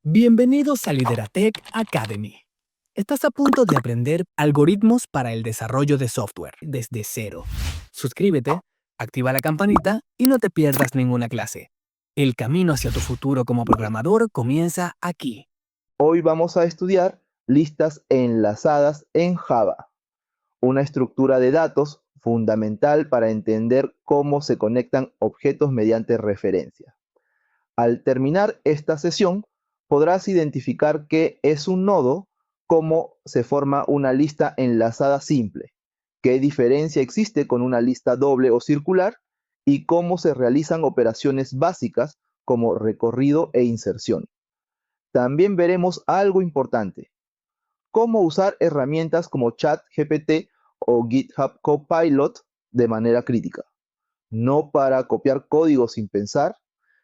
Bienvenidos a Lideratech Academy. Estás a punto de aprender algoritmos para el desarrollo de software desde cero. Suscríbete, activa la campanita y no te pierdas ninguna clase. El camino hacia tu futuro como programador comienza aquí. Hoy vamos a estudiar listas enlazadas en Java, una estructura de datos fundamental para entender cómo se conectan objetos mediante referencia. Al terminar esta sesión, podrás identificar qué es un nodo, cómo se forma una lista enlazada simple, qué diferencia existe con una lista doble o circular y cómo se realizan operaciones básicas como recorrido e inserción. También veremos algo importante: cómo usar herramientas como ChatGPT o GitHub Copilot de manera crítica, no para copiar código sin pensar,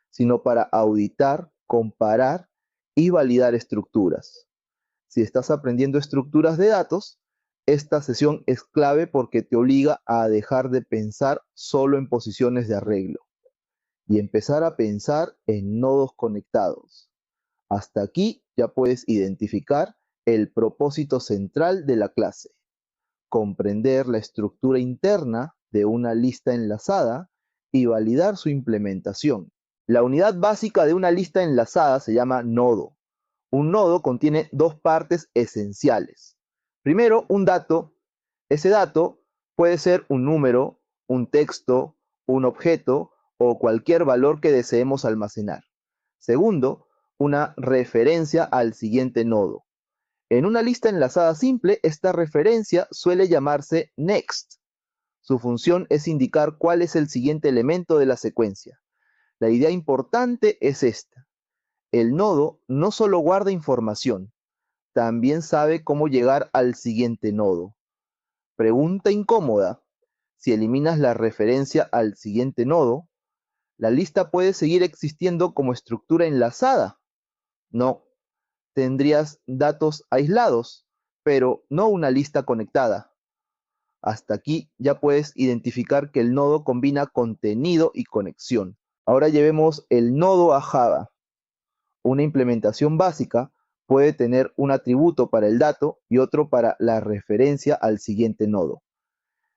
sino para auditar, comparar y validar estructuras. Si estás aprendiendo estructuras de datos, esta sesión es clave porque te obliga a dejar de pensar solo en posiciones de arreglo y empezar a pensar en nodos conectados. Hasta aquí ya puedes identificar el propósito central de la clase: comprender la estructura interna de una lista enlazada y validar su implementación. La unidad básica de una lista enlazada se llama nodo. Un nodo contiene dos partes esenciales. Primero, un dato. Ese dato puede ser un número, un texto, un objeto o cualquier valor que deseemos almacenar. Segundo, una referencia al siguiente nodo. En una lista enlazada simple, esta referencia suele llamarse next. Su función es indicar cuál es el siguiente elemento de la secuencia. La idea importante es esta: el nodo no solo guarda información, también sabe cómo llegar al siguiente nodo. Pregunta incómoda: si eliminas la referencia al siguiente nodo, ¿la lista puede seguir existiendo como estructura enlazada? No. Tendrías datos aislados, pero no una lista conectada. Hasta aquí ya puedes identificar que el nodo combina contenido y conexión. Ahora llevemos el nodo a Java. Una implementación básica puede tener un atributo para el dato y otro para la referencia al siguiente nodo.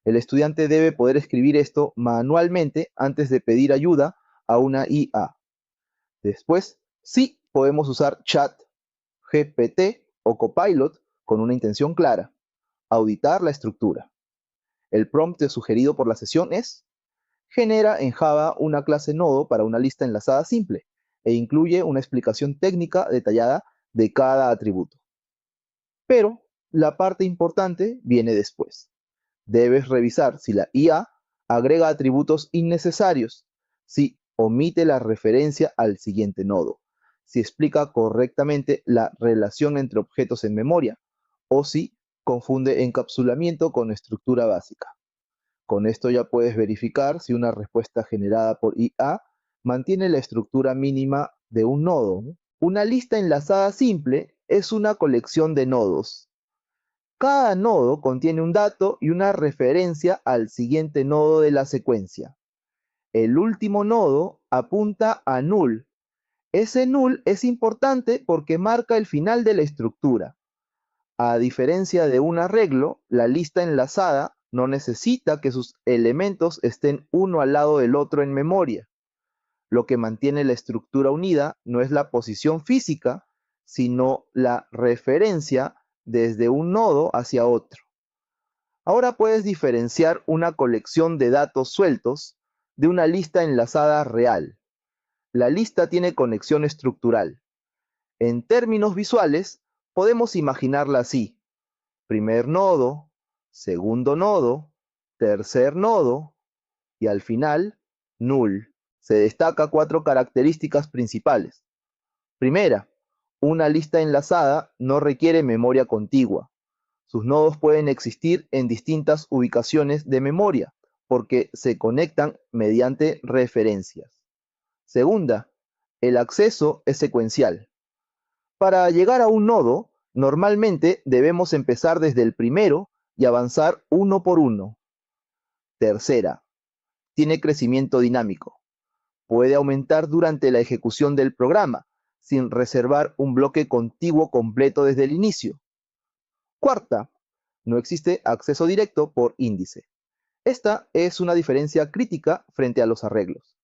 El estudiante debe poder escribir esto manualmente antes de pedir ayuda a una IA. Después, sí podemos usar Chat, GPT o Copilot con una intención clara: auditar la estructura. El prompt sugerido por la sesión es: genera en Java una clase nodo para una lista enlazada simple e incluye una explicación técnica detallada de cada atributo. Pero la parte importante viene después. Debes revisar si la IA agrega atributos innecesarios, si omite la referencia al siguiente nodo, si explica correctamente la relación entre objetos en memoria, o si confunde encapsulamiento con estructura básica. Con esto ya puedes verificar si una respuesta generada por IA mantiene la estructura mínima de un nodo, ¿no? Una lista enlazada simple es una colección de nodos. Cada nodo contiene un dato y una referencia al siguiente nodo de la secuencia. El último nodo apunta a null. Ese null es importante porque marca el final de la estructura. A diferencia de un arreglo, la lista enlazada no necesita que sus elementos estén uno al lado del otro en memoria. Lo que mantiene la estructura unida no es la posición física, sino la referencia desde un nodo hacia otro. Ahora puedes diferenciar una colección de datos sueltos de una lista enlazada real. La lista tiene conexión estructural. En términos visuales, podemos imaginarla así: primer nodo, segundo nodo, tercer nodo y al final, null. Se destaca 4 características principales. Primera, una lista enlazada no requiere memoria contigua. Sus nodos pueden existir en distintas ubicaciones de memoria porque se conectan mediante referencias. Segunda, el acceso es secuencial. Para llegar a un nodo, normalmente debemos empezar desde el primero y avanzar uno por uno. Tercera, tiene crecimiento dinámico. Puede aumentar durante la ejecución del programa, sin reservar un bloque contiguo completo desde el inicio. Cuarta, no existe acceso directo por índice. Esta es una diferencia crítica frente a los arreglos.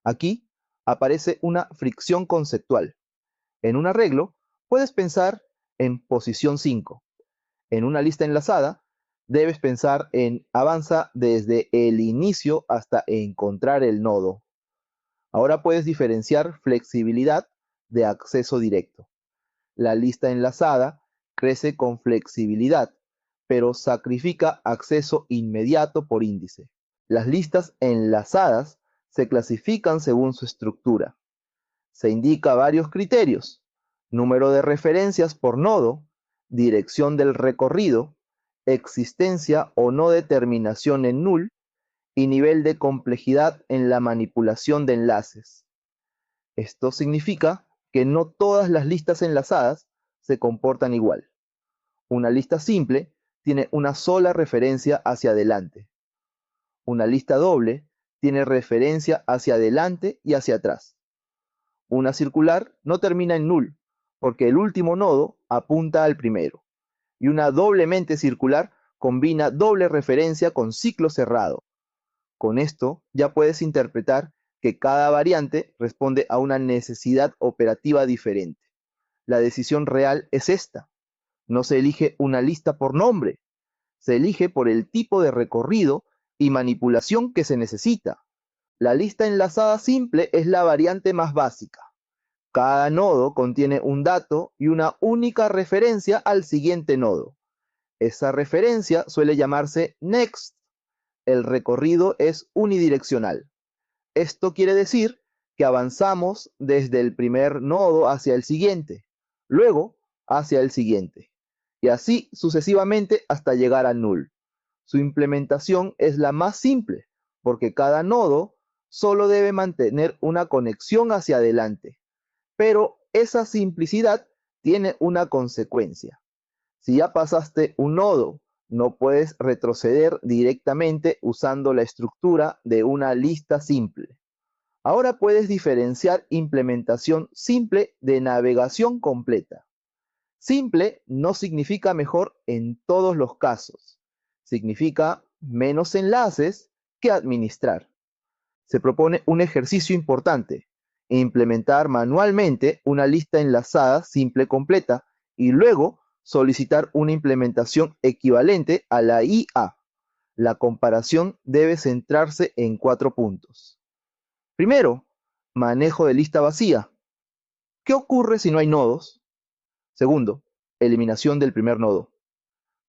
Aquí aparece una fricción conceptual. En un arreglo, puedes pensar en posición 5. En una lista enlazada, debes pensar en avanza desde el inicio hasta encontrar el nodo. Ahora puedes diferenciar flexibilidad de acceso directo. La lista enlazada crece con flexibilidad, pero sacrifica acceso inmediato por índice. Las listas enlazadas se clasifican según su estructura. Se indica varios criterios: número de referencias por nodo, dirección del recorrido, existencia o no determinación en null y nivel de complejidad en la manipulación de enlaces. Esto significa que no todas las listas enlazadas se comportan igual. Una lista simple tiene una sola referencia hacia adelante. Una lista doble tiene referencia hacia adelante y hacia atrás. Una circular no termina en null, porque el último nodo apunta al primero. Y una doblemente circular combina doble referencia con ciclo cerrado. Con esto ya puedes interpretar que cada variante responde a una necesidad operativa diferente. La decisión real es esta: no se elige una lista por nombre, se elige por el tipo de recorrido y manipulación que se necesita. La lista enlazada simple es la variante más básica. Cada nodo contiene un dato y una única referencia al siguiente nodo. Esa referencia suele llamarse next. El recorrido es unidireccional. Esto quiere decir que avanzamos desde el primer nodo hacia el siguiente, luego hacia el siguiente, y así sucesivamente hasta llegar a null. Su implementación es la más simple, porque cada nodo solo debe mantener una conexión hacia adelante. Pero esa simplicidad tiene una consecuencia. Si ya pasaste un nodo, no puedes retroceder directamente usando la estructura de una lista simple. Ahora puedes diferenciar implementación simple de navegación completa. Simple no significa mejor en todos los casos. Significa menos enlaces que administrar. Se propone un ejercicio importante: implementar manualmente una lista enlazada simple completa y luego solicitar una implementación equivalente a la IA. La comparación debe centrarse en 4 puntos. Primero, manejo de lista vacía. ¿Qué ocurre si no hay nodos? Segundo, eliminación del primer nodo.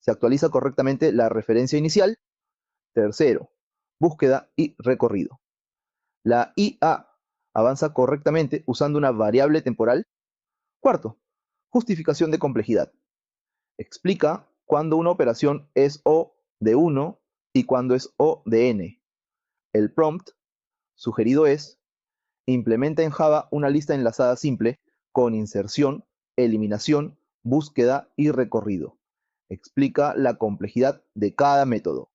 ¿Se actualiza correctamente la referencia inicial? Tercero, búsqueda y recorrido. ¿La IA avanza correctamente usando una variable temporal? Cuarto, justificación de complejidad. Explica cuándo una operación es O de 1 y cuándo es O de n. El prompt sugerido es: implementa en Java una lista enlazada simple con inserción, eliminación, búsqueda y recorrido. Explica la complejidad de cada método.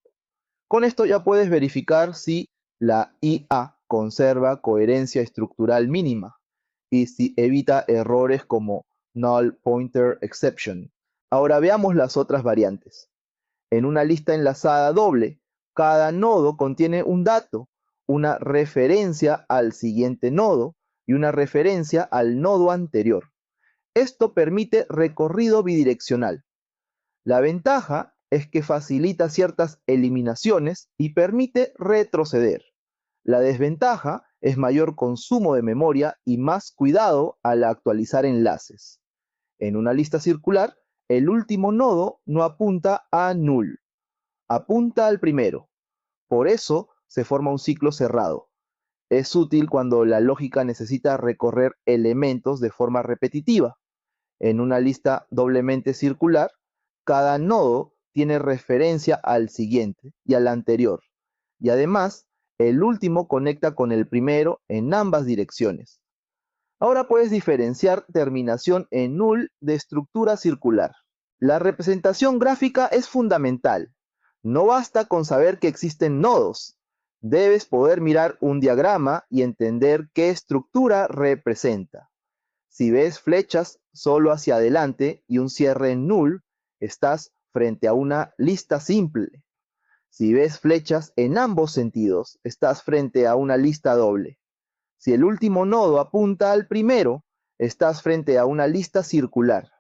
Con esto ya puedes verificar si la IA conserva coherencia estructural mínima y si evita errores como null pointer exception. Ahora veamos las otras variantes. En una lista enlazada doble, cada nodo contiene un dato, una referencia al siguiente nodo y una referencia al nodo anterior. Esto permite recorrido bidireccional. La ventaja es que facilita ciertas eliminaciones y permite retroceder. La desventaja es mayor consumo de memoria y más cuidado al actualizar enlaces. En una lista circular, el último nodo no apunta a null, apunta al primero. Por eso se forma un ciclo cerrado. Es útil cuando la lógica necesita recorrer elementos de forma repetitiva. En una lista doblemente circular, cada nodo tiene referencia al siguiente y al anterior, y además el último conecta con el primero en ambas direcciones. Ahora puedes diferenciar terminación en null de estructura circular. La representación gráfica es fundamental. No basta con saber que existen nodos. Debes poder mirar un diagrama y entender qué estructura representa. Si ves flechas solo hacia adelante y un cierre en null, estás frente a una lista simple. Si ves flechas en ambos sentidos, estás frente a una lista doble. Si el último nodo apunta al primero, estás frente a una lista circular.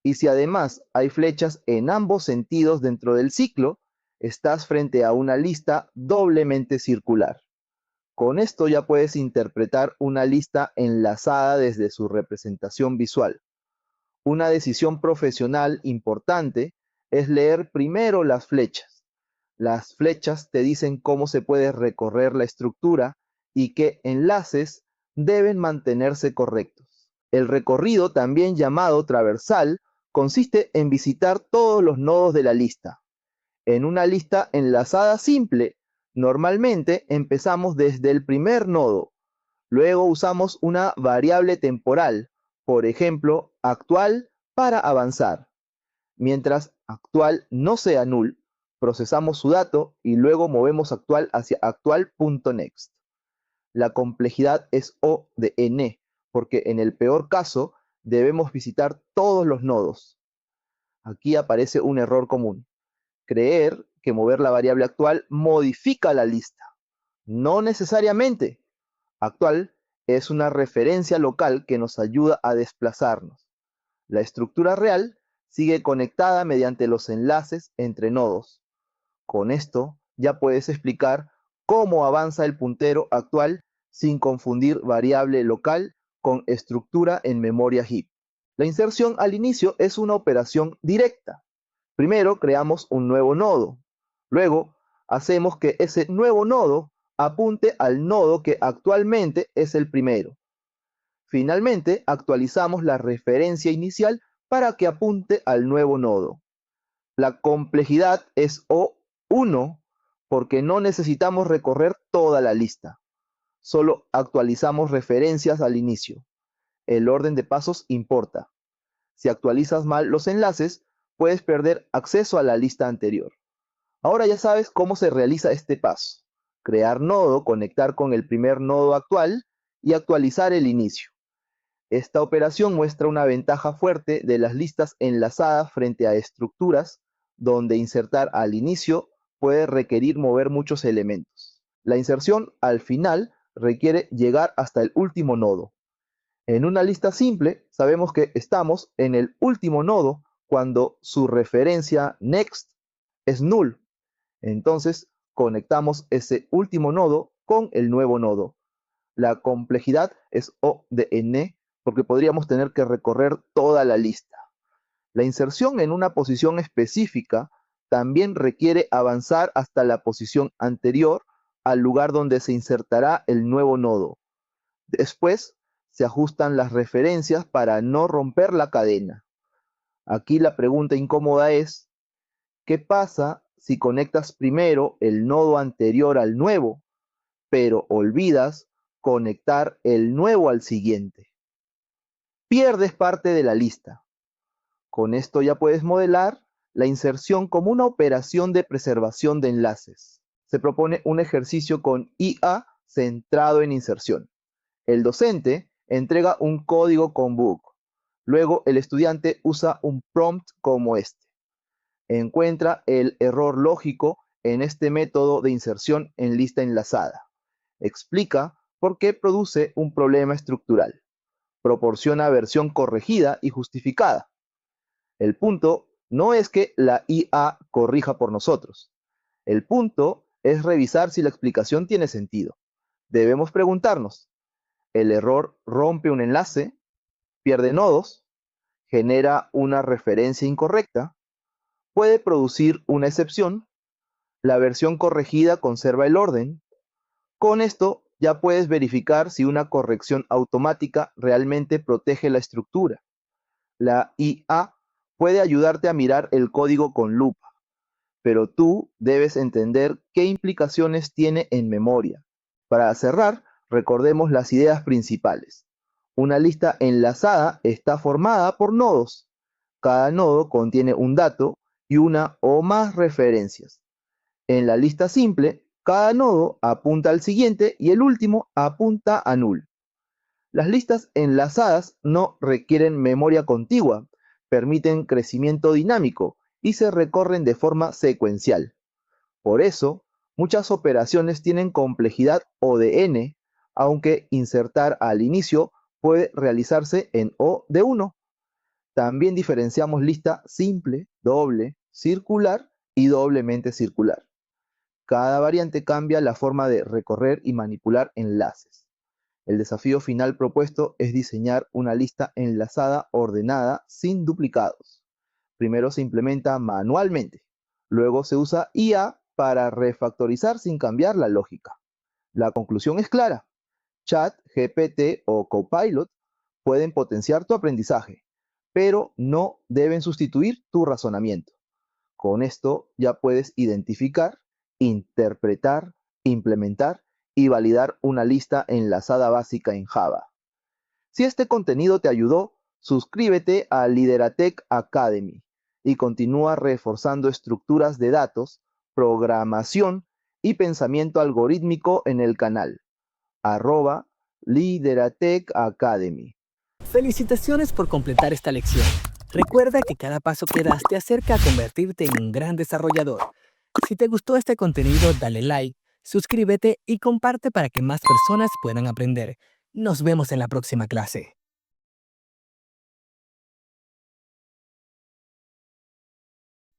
Y si además hay flechas en ambos sentidos dentro del ciclo, estás frente a una lista doblemente circular. Con esto ya puedes interpretar una lista enlazada desde su representación visual. Una decisión profesional importante es leer primero las flechas. Las flechas te dicen cómo se puede recorrer la estructura y qué enlaces deben mantenerse correctos. El recorrido, también llamado traversal, consiste en visitar todos los nodos de la lista. En una lista enlazada simple, normalmente empezamos desde el primer nodo. Luego usamos una variable temporal, por ejemplo, actual, para avanzar. Mientras actual no sea null, procesamos su dato y luego movemos actual hacia actual.next. La complejidad es O de n, porque en el peor caso debemos visitar todos los nodos. Aquí aparece un error común: creer que mover la variable actual modifica la lista. No necesariamente. Actual es una referencia local que nos ayuda a desplazarnos. La estructura real sigue conectada mediante los enlaces entre nodos. Con esto ya puedes explicar cómo avanza el puntero actual sin confundir variable local con estructura en memoria heap. La inserción al inicio es una operación directa. Primero creamos un nuevo nodo. Luego hacemos que ese nuevo nodo apunte al nodo que actualmente es el primero. Finalmente, actualizamos la referencia inicial para que apunte al nuevo nodo. La complejidad es O1 porque no necesitamos recorrer toda la lista. Solo actualizamos referencias al inicio. El orden de pasos importa. Si actualizas mal los enlaces, puedes perder acceso a la lista anterior. Ahora ya sabes cómo se realiza este paso: crear nodo, conectar con el primer nodo actual y actualizar el inicio. Esta operación muestra una ventaja fuerte de las listas enlazadas frente a estructuras donde insertar al inicio puede requerir mover muchos elementos. La inserción al final requiere llegar hasta el último nodo. En una lista simple, sabemos que estamos en el último nodo cuando su referencia next es null. Entonces, conectamos ese último nodo con el nuevo nodo. La complejidad es O de n porque podríamos tener que recorrer toda la lista. La inserción en una posición específica también requiere avanzar hasta la posición anterior al lugar donde se insertará el nuevo nodo. Después, se ajustan las referencias para no romper la cadena. Aquí la pregunta incómoda es: ¿qué pasa si conectas primero el nodo anterior al nuevo, pero olvidas conectar el nuevo al siguiente? Pierdes parte de la lista. Con esto ya puedes modelar la inserción como una operación de preservación de enlaces. Se propone un ejercicio con IA centrado en inserción. El docente entrega un código con bug. Luego el estudiante usa un prompt como este. Encuentra el error lógico en este método de inserción en lista enlazada. Explica por qué produce un problema estructural. Proporciona versión corregida y justificada. El punto no es que la IA corrija por nosotros. El punto es revisar si la explicación tiene sentido. Debemos preguntarnos: ¿el error rompe un enlace, pierde nodos, genera una referencia incorrecta, puede producir una excepción, la versión corregida conserva el orden? Con esto ya puedes verificar si una corrección automática realmente protege la estructura. La IA puede ayudarte a mirar el código con lupa, pero tú debes entender qué implicaciones tiene en memoria. Para cerrar, recordemos las ideas principales. Una lista enlazada está formada por nodos. Cada nodo contiene un dato y una o más referencias. En la lista simple, cada nodo apunta al siguiente y el último apunta a null. Las listas enlazadas no requieren memoria contigua, permiten crecimiento dinámico y se recorren de forma secuencial. Por eso, muchas operaciones tienen complejidad O de n, aunque insertar al inicio puede realizarse en O de 1. También diferenciamos lista simple, doble, circular y doblemente circular. Cada variante cambia la forma de recorrer y manipular enlaces. El desafío final propuesto es diseñar una lista enlazada ordenada sin duplicados. Primero se implementa manualmente, luego se usa IA para refactorizar sin cambiar la lógica. La conclusión es clara. Chat, GPT o Copilot pueden potenciar tu aprendizaje, pero no deben sustituir tu razonamiento. Con esto ya puedes identificar, interpretar, implementar y validar una lista enlazada básica en Java. Si este contenido te ayudó, suscríbete a Lideratec Academy y continúa reforzando estructuras de datos, programación y pensamiento algorítmico en el canal. @Lideratec Academy. Felicitaciones por completar esta lección. Recuerda que cada paso que das te acerca a convertirte en un gran desarrollador. Si te gustó este contenido, dale like, suscríbete y comparte para que más personas puedan aprender. Nos vemos en la próxima clase.